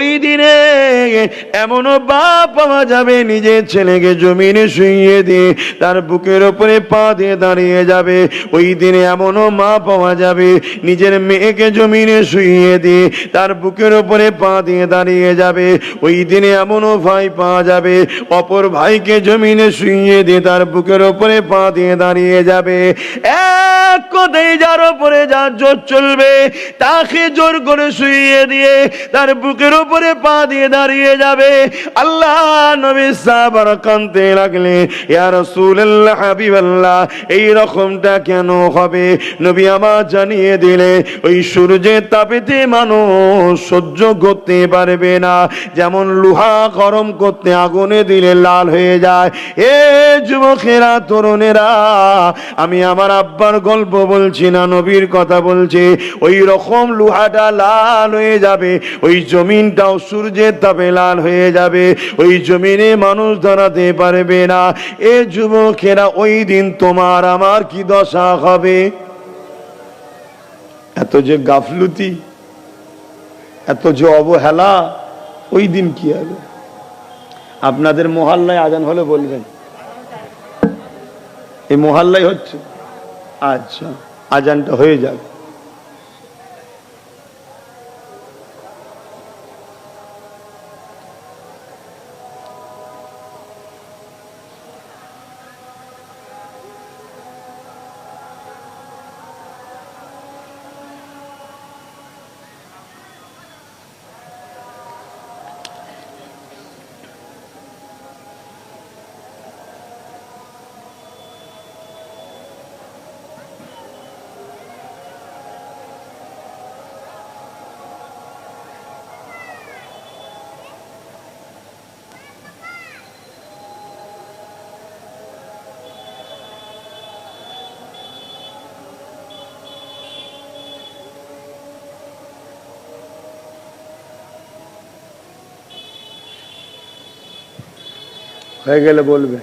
ওই দিনে এমনও বাপ পাওয়া যাবে নিজের ছেলেকে জমিনে শুইয়ে দিয়ে তার বুকের ওপরে পা দিয়ে দাঁড়িয়ে যাবে। ওই দিনে এমনও মা পাওয়া যাবে নিজের মেয়েকে জমিনে শুইয়ে দিয়ে তার বুকের ওপরে পা দিয়ে দাঁড়িয়ে যাবে। ওই দিনে এমনও ভাই পাওয়া যাবে অপর ভাইকে জমিনে শুইয়ে দিয়ে তার বুকের ওপরে পা দিয়ে দাঁড়িয়ে যাবে। এক কথায় যার ওপরে যার জোর চলবে তাকে জোর করে শুইয়ে দিয়ে তার বুকের ওপরে পা দিয়ে দাঁড়িয়ে যাবে। আল্লাহ নবী সাহাবারা কাঁদতে লাগলেন, ইয়া রাসূলুল্লাহ হাবিবাল্লাহ, এই রকমটা কেন হবে? নবী আমার জানিয়ে দিলে ওই সূর্যের তাপেতে মানুষ সহ্য করতে পারবে না, যেমন লোহা গরম করতে আগুনে দিলে লাল হয়ে যায়। এ যুবকেরা, তরুণেরা, আমি আমার আব্বার গল্প বলছি না, নবীর কথা বলছি। ওই রকম লোহাটা লাল হয়ে যাবে, ওই জমিনটাও সূর্যের তাপে লাল হয়ে যাবে, ওই জমিনে মানুষ দাঁড়াতে পারবে না। এ যুবকেরা, ওই দিন তোমার আমার কি দশা হবে? এত যে গাফলুতি, এত যে অবহেলা, ওই দিন কি হবে? আপনাদের মহল্লায় আজান হলে বলবেন। এই মহল্লায় হচ্ছে, আচ্ছা, আজানটা হয়ে যাবে। হয়ে গেলে বলবে।